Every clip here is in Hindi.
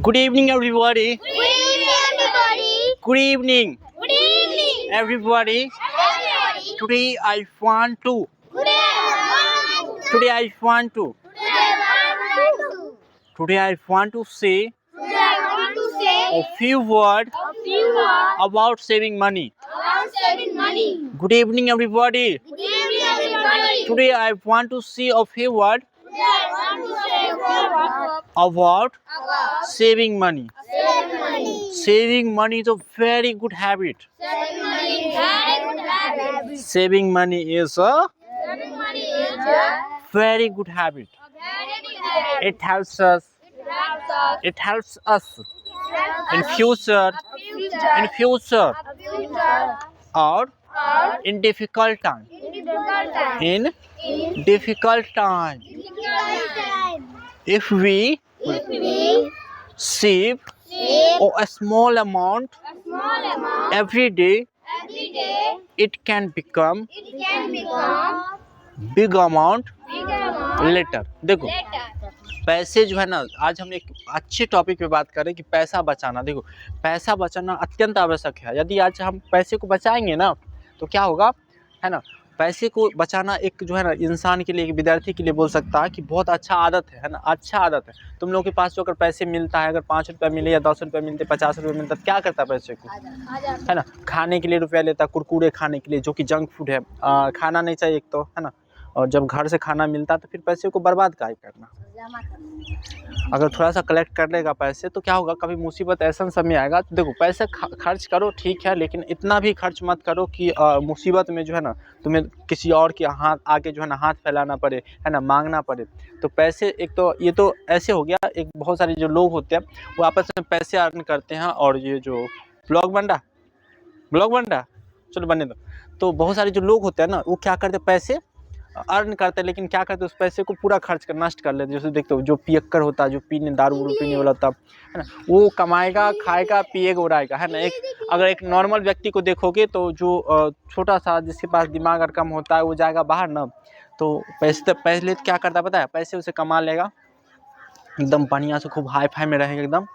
Good evening, everybody. Good evening, everybody. Good evening, Good evening, everybody. everybody. Today I want to. Today I want to. Today I want to. Today I want to say say a few words a few words about saving money. about saving money. Good evening, everybody. Good evening, everybody. Today I want to say a few words Today I want to say a few words about about saving money. saving money. Saving money is a very good habit. Saving money is very good habit. Saving money is a Saving money is a very good habit. very good habit. It helps us. It helps us In future, in future, or in difficult time. In difficult time, if we save a small amount every day, it can become big amount later. देखो पैसे जो है ना, आज हम एक अच्छे टॉपिक पे बात करें कि पैसा बचाना। देखो पैसा बचाना अत्यंत आवश्यक है। यदि आज हम पैसे को बचाएंगे ना तो क्या होगा, है ना। पैसे को बचाना एक जो है ना इंसान के लिए, एक विद्यार्थी के लिए बोल सकता है कि बहुत अच्छा आदत है ना, अच्छा आदत है। तुम लोगों के पास जो अगर पैसे मिलता है, अगर 5 रुपये मिले या 10 रुपये मिलते, 50 रुपये मिलता, तो क्या करता है पैसे को, है ना। खाने के लिए रुपया लेता, कुरकुरे खाने के लिए, जो कि जंक फूड है, खाना नहीं चाहिए एक तो, है ना। और जब घर से खाना मिलता तो फिर पैसे को बर्बाद काहे करना। अगर थोड़ा सा कलेक्ट कर लेगा पैसे तो क्या होगा, कभी मुसीबत ऐसा समय आएगा तो देखो पैसे खर्च करो ठीक है, लेकिन इतना भी खर्च मत करो कि मुसीबत में जो है ना तुम्हें किसी और के हाथ आके जो है ना हाथ फैलाना पड़े, है ना, मांगना पड़े। तो पैसे एक तो ये तो ऐसे हो गया, एक बहुत सारे जो लोग होते हैं वो आपस में पैसे अर्न करते हैं। और ये जो ब्लॉग बन रहा चलो बनने दो। तो बहुत सारे जो लोग होते हैं ना वो क्या करते हैं, पैसे अर्न करते हैं, लेकिन क्या करते हैं उस पैसे को पूरा खर्च कर नष्ट कर लेते हैं। जैसे देखते हो जो पियक्कर होता है, जो दारू पीने वाला होता है ना, वो कमाएगा, खाएगा, पिएगा, उड़ाएगा, है ना। अगर एक नॉर्मल व्यक्ति को देखोगे तो जो छोटा सा जिसके पास दिमाग अगर कम होता है वो जाएगा बाहर ना, तो पैसे पहले क्या करता है पता है, पैसे उसे कमा लेगा, एकदम बढ़िया से खूब हाई फाई में रहेगा, एकदम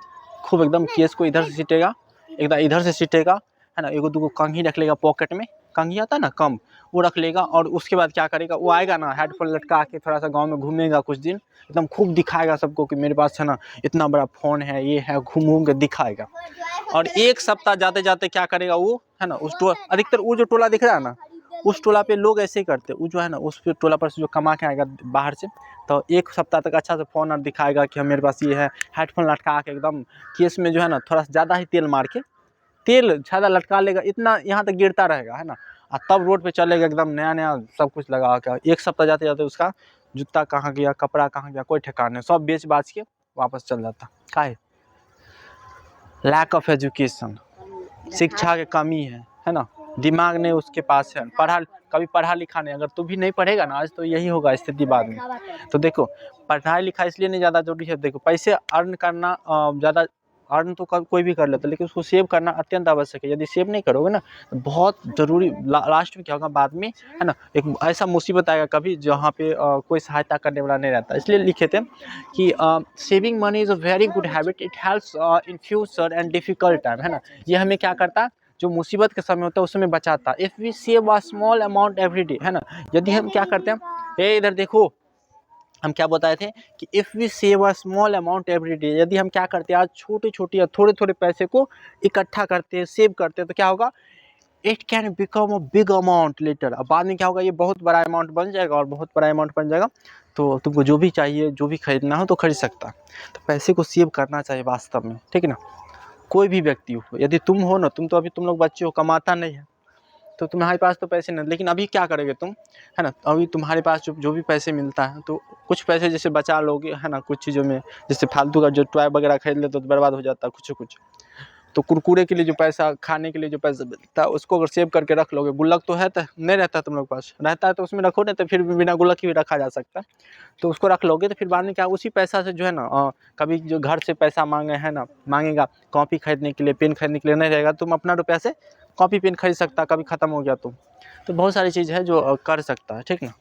खूब एकदम केस को इधर से सीटेगा, एकदम इधर से सीटेगा, है ना। एगो दूगो कंघी रख लेगा पॉकेट में, कंघी आता है ना कम, वो रख लेगा। और उसके बाद क्या करेगा, वो आएगा ना हेडफोन लटका के थोड़ा सा गांव में घूमेगा कुछ दिन, एकदम खूब दिखाएगा सबको कि मेरे पास है ना इतना बड़ा फ़ोन है, ये है, घूम के दिखाएगा। और एक सप्ताह जाते जाते क्या करेगा वो, है ना, उस अधिकतर वो जो टोला दिख रहा है ना, उस टोला पे लोग ऐसे ही करते हैं। वो जो है ना उस टोला पर से जो कमा के आएगा बाहर से, तो एक सप्ताह तक अच्छा से फ़ोन और दिखाएगा कि मेरे पास ये है, हेडफोन लटका के एकदम केस में जो है ना थोड़ा सा ज़्यादा ही तेल मार के, तेल ज़्यादा लटका लेगा, इतना यहाँ तक गिरता रहेगा, है ना। और तब रोड पे चलेगा एकदम नया नया सब कुछ लगा के। एक सप्ताह जाते जाते उसका जूता कहाँ गया, कपड़ा कहाँ गया, कोई ठिकाना नहीं, सब बेच बाच के वापस चल जाता। काहे, लैक ऑफ एजुकेशन, शिक्षा की कमी है ना। दिमाग नहीं उसके पास है, कभी पढ़ा लिखा नहीं। अगर तू भी नहीं पढ़ेगा ना आज तो यही होगा स्थिति बाद में। तो देखो पढ़ाई लिखाई इसलिए नहीं ज़्यादा जरूरी है। देखो पैसे अर्न करना ज़्यादा अर्न तो कोई भी कर लेता है, लेकिन उसको सेव करना अत्यंत आवश्यक है। यदि सेव नहीं करोगे ना तो बहुत ज़रूरी लास्ट में क्या होगा बाद में, है ना, एक ऐसा मुसीबत आएगा कभी जहाँ पे कोई सहायता करने वाला नहीं रहता। इसलिए लिखे थे कि saving money is a very good habit, it helps in future and difficult time, है ना। ये हमें क्या करता है, जो मुसीबत के समय होता है उसमें बचाता। If we save a small amount every day, है ना, यदि हम क्या करते हैं, इधर देखो हम क्या बताए थे कि if we save a small amount every day, यदि हम क्या करते हैं आज छोटे छोटे या थोड़े थोड़े पैसे को इकट्ठा करते हैं, सेव करते हैं, तो क्या होगा, it can become a big amount later. अब बाद में क्या होगा, ये बहुत बड़ा अमाउंट बन जाएगा, और बहुत बड़ा अमाउंट बन जाएगा तो तुमको जो भी चाहिए, जो भी खरीदना हो तो खरीद सकता। तो पैसे को सेव करना चाहिए वास्तव में, ठीक है ना। कोई भी व्यक्ति हो, यदि तुम हो ना, तुम लोग बच्चे हो, कमाता नहीं है, तो तुम्हारे पास तो पैसे नहीं, लेकिन अभी क्या करोगे तुम, है ना। अभी तुम्हारे पास जो भी पैसे मिलता है तो कुछ पैसे जैसे बचा लोगे, है ना, कुछ चीज़ों में, जैसे फालतू का जो टॉय वगैरह खरीद लेते तो बर्बाद हो जाता है कुछ। तो कुरकुरे के लिए जो पैसा, खाने के लिए जो पैसा मिलता है, उसको अगर सेव करके रख लोगे, गुल्लक तो है, तो नहीं रहता तुम लोग पास, रहता है तो उसमें रखो, नहीं तो फिर बिना गुल्लक ही रखा जा सकता है। तो उसको रख लोगे तो फिर बाद में क्या, उसी पैसा से जो है ना कभी जो घर से पैसा मांगेगा कॉपी खरीदने के लिए, पेन खरीदने के लिए नहीं रहेगा, तुम अपना रुपया से कॉपी पेन खरीद सकता, कभी ख़त्म हो गया तो बहुत सारी चीज़ है जो कर सकता है, ठीक ना।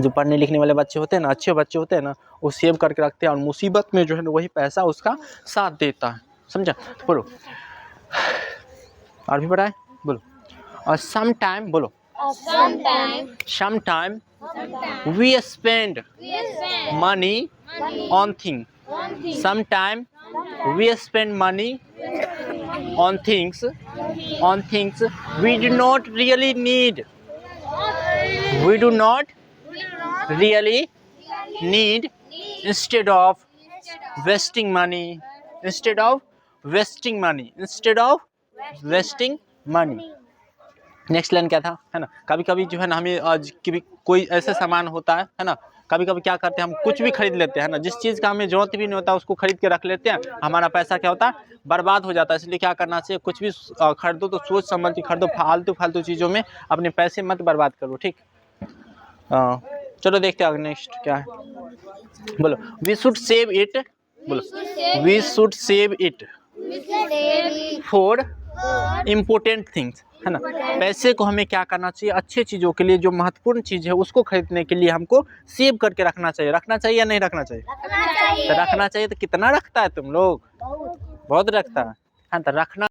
जो पढ़ने लिखने वाले बच्चे होते हैं ना, अच्छे बच्चे होते हैं ना, वो सेव करके रखते हैं और मुसीबत में जो है ना वही पैसा उसका साथ देता है, समझा। बोलो और भी बढ़ाए, बोलो। और सम टाइम, बोलो some time we spend money on thing, some time we spend money on things we do not really need, we do not really need, instead of wasting money, instead of wasting money, instead of wasting money। Next line क्या था, है ना। कभी कभी जो है ना हमें आज कोई ऐसा सामान होता है ना, कभी कभी क्या करते हैं हम कुछ भी खरीद लेते हैं ना, जिस चीज़ का हमें जरूरत भी नहीं होता उसको खरीद के रख लेते हैं, हमारा पैसा क्या होता है, बर्बाद हो जाता है। इसलिए क्या करना चाहिए, कुछ भी खरीदो तो सोच समझ के खरीदो, फालतू चीज़ों में अपने पैसे मत बर्बाद करो, ठीक। चलो देखते हैं नेक्स्ट क्या है, बोलो। वी शुड सेव इट, बोलो we should save it for important things, है ना। पैसे को हमें क्या करना चाहिए, अच्छे चीज़ों के लिए, जो महत्वपूर्ण चीज़ है उसको खरीदने के लिए हमको सेव करके रखना चाहिए। रखना चाहिए या नहीं रखना चाहिए? तो रखना चाहिए। तो कितना रखता है तुम लोग? बहुत रखता है, हाँ। तो रखना